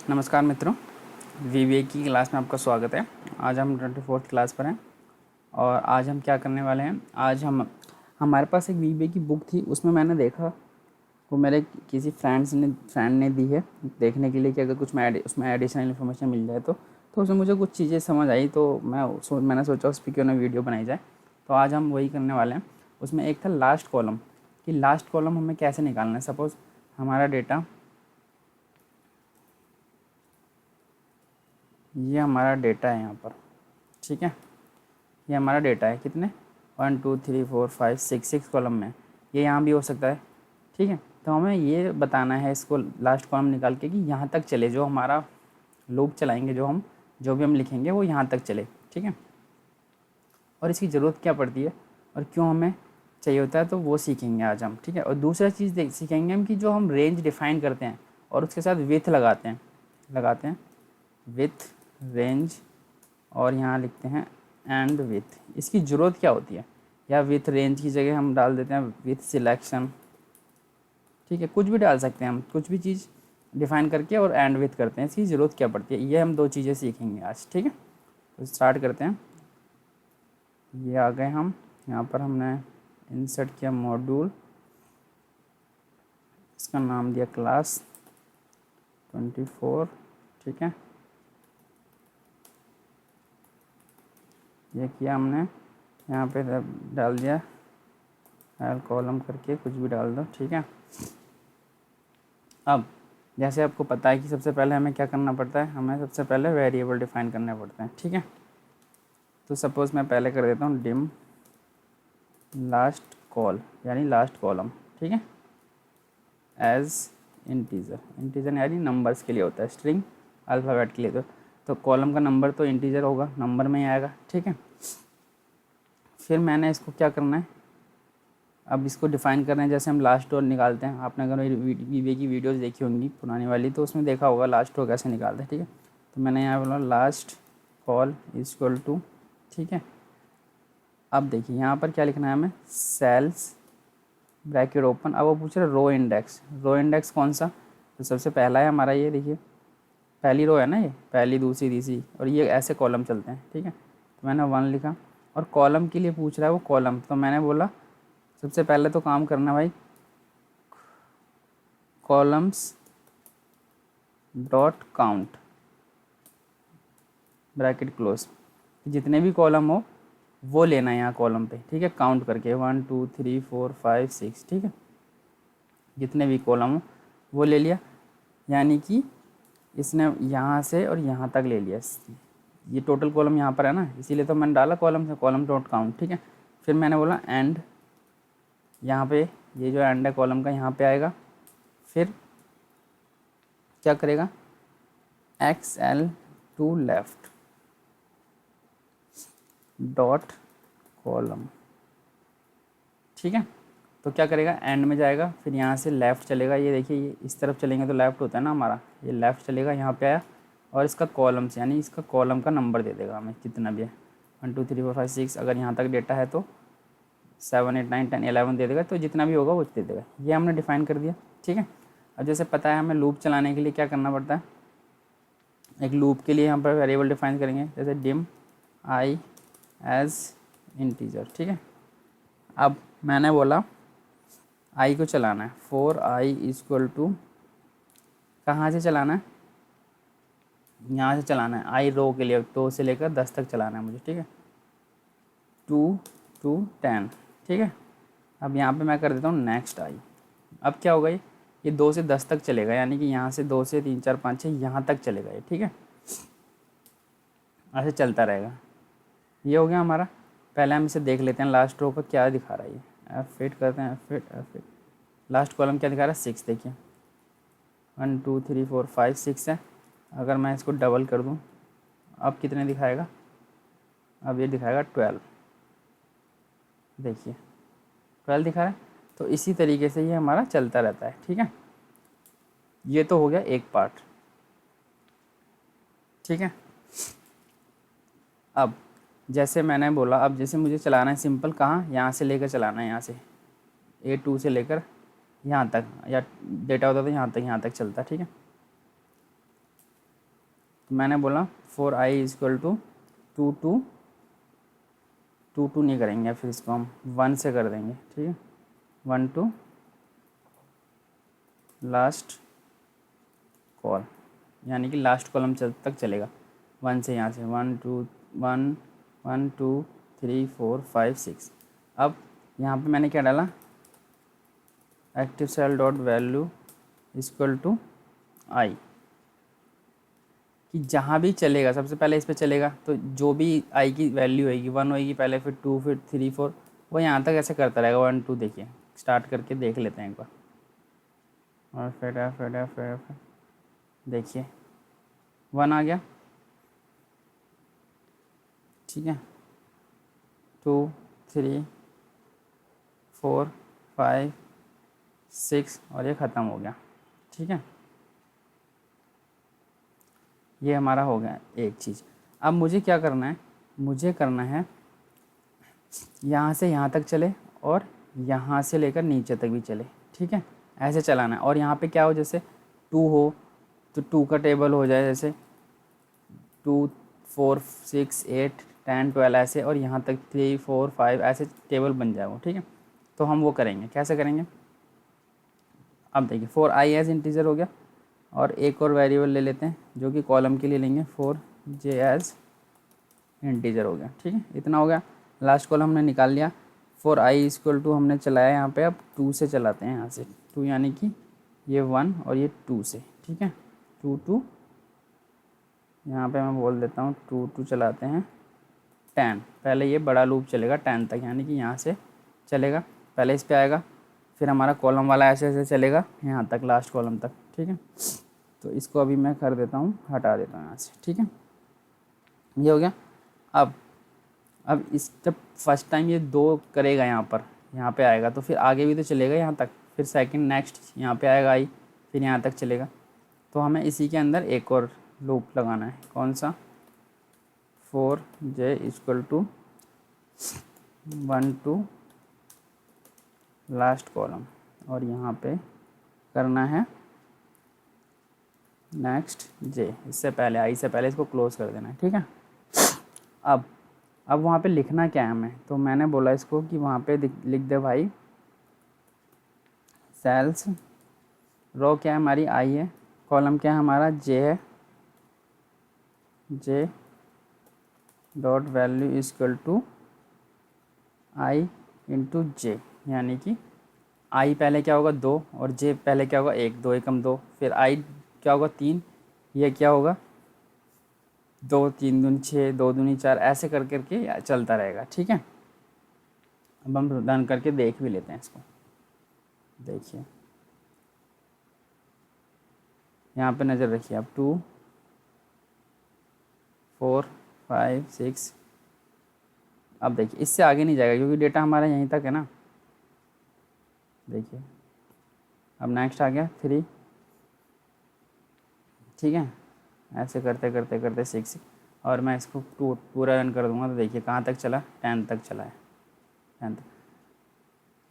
नमस्कार मित्रों, वीवीए की क्लास में आपका स्वागत है। आज हम 24th क्लास पर हैं और आज हम क्या करने वाले हैं। आज हमारे पास एक वीवीए की बुक थी, उसमें मैंने देखा वो मेरे किसी फ्रेंड ने दी है देखने के लिए कि अगर कुछ उसमें एडिशनल इन्फॉर्मेशन मिल जाए तो उसमें मुझे कुछ चीज़ें समझ आई, तो मैंने सोचा उस पर क्यों ना वीडियो बनाई जाए। तो आज हम वही करने वाले हैं। उसमें एक था लास्ट कॉलम, कि लास्ट कॉलम हमें कैसे निकालना है। सपोज़ हमारा डेटा, ये हमारा डेटा है यहाँ पर, ठीक है। ये हमारा डेटा है, कितने 1 2 3 4 5 6 कॉलम में। ये यहाँ भी हो सकता है, ठीक है। तो हमें ये बताना है इसको लास्ट कॉलम निकाल के कि यहाँ तक चले, जो हमारा लूप चलाएंगे, जो भी हम लिखेंगे वो यहाँ तक चले, ठीक है। और इसकी ज़रूरत क्या पड़ती है और क्यों हमें चाहिए होता है, तो वो सीखेंगे आज हम, ठीक है। और दूसरा चीज़ सीखेंगे हम कि जो हम रेंज डिफ़ाइन करते हैं और उसके साथ विथ लगाते हैं विथ रेंज, और यहाँ लिखते हैं एंड विथ। इसकी ज़रूरत क्या होती है, या विथ रेंज की जगह हम डाल देते हैं विथ सिलेक्शन, ठीक है। कुछ भी डाल सकते हैं हम, कुछ भी चीज़ डिफ़ाइन करके और एंड विथ करते हैं। इसकी ज़रूरत क्या पड़ती है, ये हम दो चीज़ें सीखेंगे आज, ठीक है। तो स्टार्ट करते हैं। ये आ गए हम, यहाँ पर हमने इंसर्ट किया मॉड्यूल, इसका नाम दिया क्लास 24, ठीक है। ये किया हमने, यहाँ पे डाल दिया एल कॉलम करके, कुछ भी डाल दो, ठीक है। अब जैसे आपको पता है कि सबसे पहले हमें क्या करना पड़ता है, हमें सबसे पहले वेरिएबल डिफाइन करने पड़ते हैं, ठीक है। तो सपोज़ मैं पहले कर देता हूँ डिम लास्ट कॉल, यानी लास्ट कॉलम, ठीक है, एज इंटीजर यानी नंबर्स के लिए होता है, स्ट्रिंग अल्फ़ाबेट के लिए। तो कॉलम का नंबर तो इंटीजर होगा, नंबर में ही आएगा, ठीक है। फिर मैंने इसको क्या करना है, अब इसको डिफ़ाइन करना है। जैसे हम लास्ट रो निकालते हैं, आपने अगर वीवीए की वीडियोस देखी होंगी पुरानी वाली, तो उसमें देखा होगा लास्ट रो कैसे निकालते हैं, ठीक है। तो मैंने यहाँ बोला last call is equal to, ठीक है। अब देखिए यहाँ पर क्या लिखना है हमें, सेल्स ब्रैकेट ओपन। अब वो पूछ रहे रो इंडेक्स कौन सा, तो सबसे पहला है हमारा, ये देखिए पहली रो है ना, ये पहली दूसरी तीसरी, और ये ऐसे कॉलम चलते हैं, ठीक है। तो मैंने 1 लिखा, और कॉलम के लिए पूछ रहा है वो कॉलम, तो मैंने बोला सबसे पहले तो काम करना भाई, columns dot count bracket close, जितने भी कॉलम हो वो लेना है यहाँ कॉलम पे, ठीक है। काउंट करके 1 2 3 4 5 6, ठीक है। जितने भी कॉलम हो वो ले लिया, यानी कि इसने यहाँ से और यहाँ तक ले लिया। ये टोटल कॉलम यहाँ पर है ना, इसीलिए तो मैंने डाला कॉलम से, कॉलम डॉट काउंट, ठीक है। फिर मैंने बोला एंड, यहाँ पे ये जो एंड है कॉलम का यहाँ पे आएगा। फिर क्या करेगा, XL to left dot column, ठीक है। तो क्या करेगा, एंड में जाएगा, फिर यहाँ से लेफ़्ट चलेगा। ये देखिए, ये इस तरफ चलेंगे तो लेफ़्ट होता है ना हमारा, ये लेफ़्ट चलेगा, यहाँ पे आया, और इसका कॉलम से यानी इसका कॉलम का नंबर दे देगा हमें, जितना भी है 1 2 3 4 5 6। अगर यहाँ तक डेटा है तो 7 8 9 10 11 दे देगा, तो जितना भी होगा वो दे देगा। ये हमने डिफ़ाइन कर दिया, ठीक है। अब जैसे पता है हमें लूप चलाने के लिए क्या करना पड़ता है, एक लूप के लिए यहाँ पर वेरिएबल डिफाइन करेंगे, जैसे डिम आई एज इंटीजर, ठीक है। अब मैंने बोला आई को चलाना है, फॉर आई इक्वल टू, कहाँ से चलाना है, यहाँ से चलाना है। आई रो के लिए 2 से लेकर 10 तक चलाना है मुझे, ठीक है, 2 to 10, ठीक है। अब यहाँ पे मैं कर देता हूँ नेक्स्ट आई। अब क्या होगा, ये 2 से 10 तक चलेगा, यानी कि यहाँ से 2 से 3 4 5 6 यहाँ तक चलेगा ये, ठीक है। ऐसे चलता रहेगा। ये हो गया हमारा। पहले हम इसे देख लेते हैं लास्ट रो पर क्या दिखा रहा है ये, F8 करते हैं, F8 लास्ट कॉलम क्या दिखा रहा है, 6, देखिए 1 2 3 4 5 6 है। अगर मैं इसको डबल कर दूँ, अब कितने दिखाएगा, अब ये दिखाएगा 12, देखिए 12 दिखा रहा है। तो इसी तरीके से ये हमारा चलता रहता है, ठीक है। ये तो हो गया एक पार्ट, ठीक है। अब जैसे मैंने बोला, अब जैसे मुझे चलाना है सिंपल, कहाँ, यहाँ से लेकर चलाना है, यहाँ से A2 से लेकर यहाँ तक, या डेटा होता तो यहाँ तक चलता, ठीक है। मैंने बोला for I is equal to to to to to नहीं करेंगे, फिर इसको हम 1 से कर देंगे, ठीक है। 1 टू लास्ट कॉल, यानी कि लास्ट कॉलम तक चलेगा 1 से, यहाँ से 1 2 1 1 2 3 4 5 6। अब यहाँ पे मैंने क्या डाला, active cell dot value equal to I, कि जहाँ भी चलेगा सबसे पहले इस पे चलेगा, तो जो भी आई की वैल्यू होगी 1 होगी पहले, फिर 2, फिर 3 4, वो यहाँ तक ऐसे करता रहेगा 1 2। देखिए स्टार्ट करके देख लेते हैं एक बार, और फिर देखिए 1 आ गया, ठीक है। 2 3 4 5 6 और ये ख़त्म हो गया, ठीक है। ये हमारा हो गया एक चीज़। अब मुझे क्या करना है, मुझे करना है यहाँ से यहाँ तक चले और यहाँ से लेकर नीचे तक भी चले, ठीक है, ऐसे चलाना है। और यहाँ पे क्या हो, जैसे 2 हो तो 2 का टेबल हो जाए, जैसे 2 4 6 8 10 12 ऐसे, और यहाँ तक 3 4 5 ऐसे टेबल बन जाए वो, ठीक है। तो हम वो करेंगे, कैसे करेंगे, अब देखिए फॉर आई एज इंटीजर हो गया, और एक और वेरिएबल ले लेते हैं जो कि कॉलम के लिए लेंगे, फॉर जे एज इंटीजर हो गया, ठीक है। इतना हो गया, लास्ट कॉलम हमने निकाल लिया। फॉर आई इक्वल टू हमने चलाया यहाँ पे, अब 2 से चलाते हैं, यहाँ से 2 यानी कि ये 1 और ये 2 से, ठीक है। 2 2 यहाँ पे मैं बोल देता हूँ 2 2 चलाते हैं 10, पहले ये बड़ा लूप चलेगा 10 तक, यानी कि यहाँ से चलेगा, पहले इस पे आएगा, फिर हमारा कॉलम वाला ऐसे ऐसे चलेगा यहाँ तक, लास्ट कॉलम तक, ठीक है। तो इसको अभी मैं कर देता हूँ, हटा देता हूँ यहाँ से, ठीक है। ये हो गया। अब इस जब फर्स्ट टाइम ये 2 करेगा यहाँ पे आएगा, तो फिर आगे भी तो चलेगा यहाँ तक, फिर सेकंड नेक्स्ट यहाँ पे आएगा आई, फिर यहाँ तक चलेगा। तो हमें इसी के अंदर एक और लूप लगाना है, कौन सा, for J equal to 1 to last column, और यहाँ पे करना है नेक्स्ट जे, इससे पहले आई से पहले इसको क्लोज कर देना है, ठीक है। अब वहाँ पे लिखना क्या है हमें, तो मैंने बोला इसको कि वहाँ पे लिख दे भाई सेल्स, रो क्या है हमारी आई है, कॉलम क्या है हमारा जे है, J dot value equal to I into J, यानी कि आई पहले क्या होगा 2, और जे पहले क्या होगा 1, 2 एकम 2, फिर आई क्या होगा 3, ये क्या होगा 2 3 दूनी 6, 2 दूनी 4, ऐसे कर करके चलता रहेगा, ठीक है। अब हम रन करके देख भी लेते हैं इसको, देखिए यहाँ पे नज़र रखिए अब 2 4 5 6, अब देखिए इससे आगे नहीं जाएगा क्योंकि डेटा हमारा यहीं तक है ना। देखिए अब नेक्स्ट आ गया 3, ठीक है, ऐसे करते करते करते 6, और मैं इसको पूरा रन कर दूंगा तो देखिए कहाँ तक चला, 10 तक चला है, 10 तक।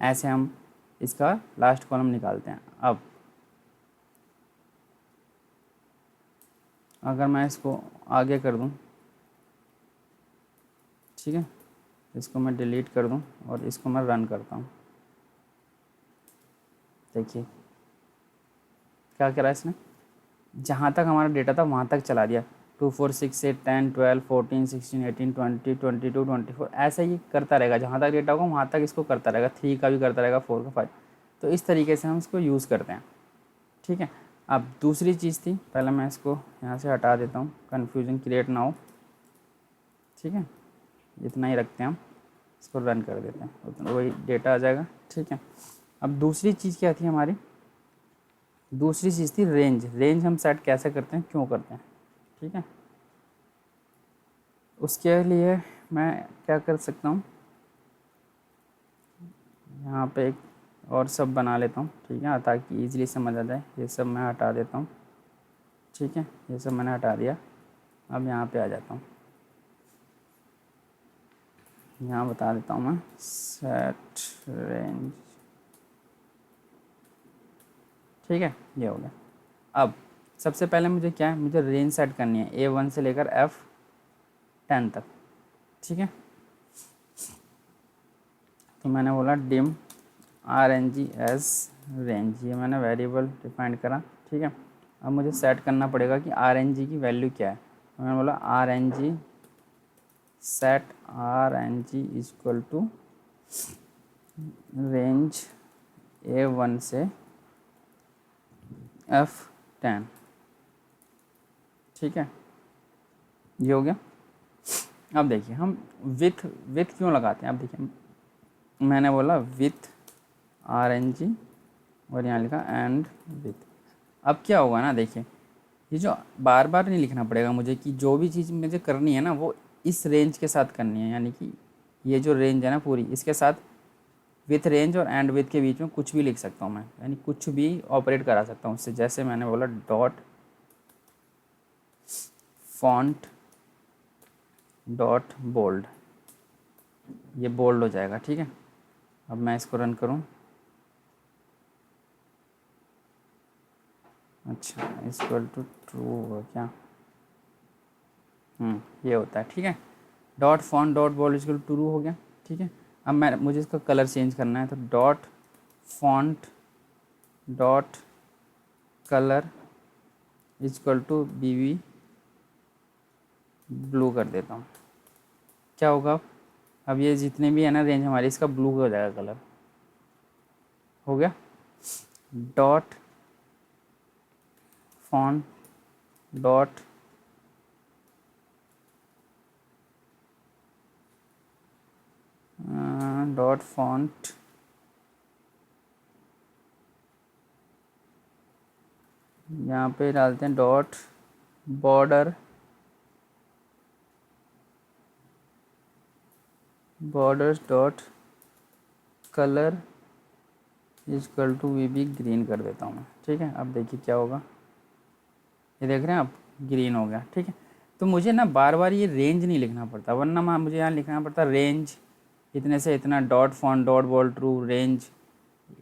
ऐसे हम इसका लास्ट कॉलम निकालते हैं। अब अगर मैं इसको आगे कर दूं, ठीक है, इसको मैं डिलीट कर दूं और इसको मैं रन करता हूं, देखिए क्या करा इसने, जहाँ तक हमारा डेटा था वहाँ तक चला दिया, 2 4 6 8 10 12 14 16 18 20 22 24, ऐसे ही करता रहेगा, जहाँ तक डेटा होगा वहाँ तक इसको करता रहेगा, 3 का भी करता रहेगा, 4 का 5। तो इस तरीके से हम इसको यूज़ करते हैं, ठीक है। अब दूसरी चीज़ थी, पहले मैं इसको यहाँ से हटा देता हूँ, कन्फ्यूजन क्रिएट ना हो, ठीक है, इतना ही रखते हैं हम, इसको रन कर देते हैं, तो वही डेटा आ जाएगा, ठीक है। अब दूसरी चीज़ क्या थी हमारी, दूसरी चीज़ थी रेंज। रेंज हम सेट कैसे करते हैं, क्यों करते हैं, ठीक है। उसके लिए मैं क्या कर सकता हूँ, यहाँ पे एक और सब बना लेता हूँ, ठीक है, ताकि ईजिली समझ आ जाए। ये सब मैं हटा देता हूँ, ठीक है, ये सब मैंने हटा दिया। अब यहाँ पे आ जाता हूँ, यहाँ बता देता हूँ मैं सेट रेंज, ठीक है, ये हो गया। अब सबसे पहले मुझे क्या है, मुझे रेंज सेट करनी है A1 से लेकर F10 तक, ठीक है। तो मैंने बोला डिम RNG एज रेंज, ये मैंने वेरिएबल डिफाइन करा, ठीक है। अब मुझे सेट करना पड़ेगा कि RNG की वैल्यू क्या है। तो मैंने बोला RNG set RNG equal to range A1 से F10, ठीक है। ये हो गया। अब देखिए हम विथ क्यों लगाते हैं। अब देखिए मैंने बोला विथ RNG और यहाँ लिखा एंड विथ। अब क्या होगा ना, देखिए ये जो बार बार नहीं लिखना पड़ेगा मुझे कि जो भी चीज़ मुझे करनी है ना वो इस रेंज के साथ करनी है, यानी कि ये जो रेंज है ना पूरी इसके साथ विथ रेंज और एंड विथ के बीच में कुछ भी लिख सकता हूँ मैं, यानी कुछ भी ऑपरेट करा सकता हूँ उससे। जैसे मैंने बोला डॉट फॉन्ट डॉट बोल्ड, ये बोल्ड हो जाएगा, ठीक है। अब मैं इसको रन करूँ, अच्छा इक्वल टू ट्रू होगा क्या, ये होता है, ठीक है। Dot font dot bold equal to true हो गया, ठीक है। अब मुझे इसका कलर चेंज करना है, तो dot font dot colour equal to BB blue कर देता हूँ। क्या होगा अब ये जितने भी है ना रेंज हमारी, इसका ब्लू हो जाएगा कलर, हो गया। Dot font dot dot font यहाँ पे डालते हैं dot border borders dot colour equal to BB green कर देता हूँ मैं, ठीक है। अब देखिए क्या होगा, ये देख रहे हैं आप ग्रीन हो गया, ठीक है। तो मुझे ना बार बार ये रेंज नहीं लिखना पड़ता, वरना मुझे यहाँ लिखना पड़ता रेंज इतने से इतना dot font dot bold true range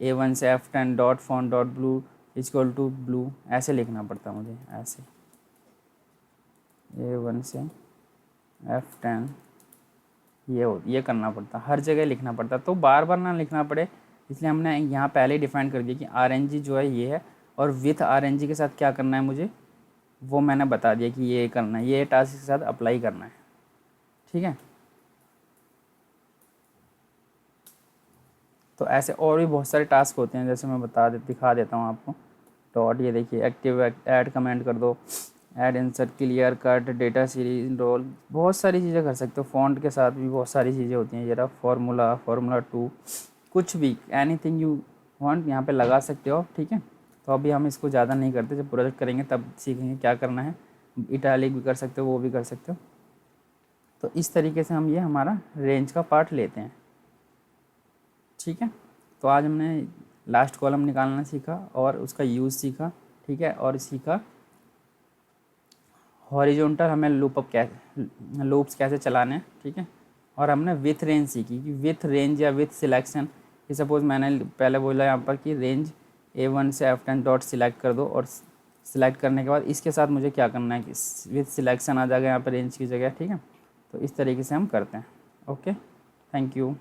A1 से F10 dot font dot blue equal to blue, ऐसे लिखना पड़ता मुझे, ऐसे A1 से F10 ये करना पड़ता, हर जगह लिखना पड़ता। तो बार बार ना लिखना पड़े इसलिए हमने यहाँ पहले ही डिफाइन कर दिया कि RNG जो है ये है, और विथ RNG के साथ क्या करना है मुझे वो मैंने बता दिया कि ये करना है, ये टास्क के साथ अप्लाई करना है, ठीक है। तो ऐसे और भी बहुत सारे टास्क होते हैं, जैसे मैं दिखा देता हूँ आपको। डॉट ये देखिए एक्टिव ऐड कमेंट कर दो, add insert clear cut data series role, बहुत सारी चीज़ें कर सकते हो। फॉन्ट के साथ भी बहुत सारी चीज़ें होती हैं, जरा फार्मूला 2 कुछ भी एनीथिंग यू वांट यहाँ पे लगा सकते हो, ठीक है। तो अभी हम इसको ज़्यादा नहीं करते, जब प्रोजेक्ट करेंगे तब सीखेंगे क्या करना है। इटैलिक भी कर सकते हो, वो भी कर सकते हो। तो इस तरीके से हम ये हमारा रेंज का पार्ट लेते हैं, ठीक है। तो आज हमने लास्ट कॉलम निकालना सीखा और उसका यूज़ सीखा, ठीक है। और सीखा हॉरिजॉन्टल हमें लूप्स कैसे चलाने हैं, ठीक है। और हमने विथ रेंज सीखी कि विथ रेंज या विथ सिलेक्शन, कि सपोज़ मैंने पहले बोला यहाँ पर कि रेंज A1 से F10 डॉट सिलेक्ट कर दो, और सिलेक्ट करने के बाद इसके साथ मुझे क्या करना है कि विथ सिलेक्शन आ जाएगा यहाँ पर रेंज की जगह, ठीक है। तो इस तरीके से हम करते हैं। Okay, thank you.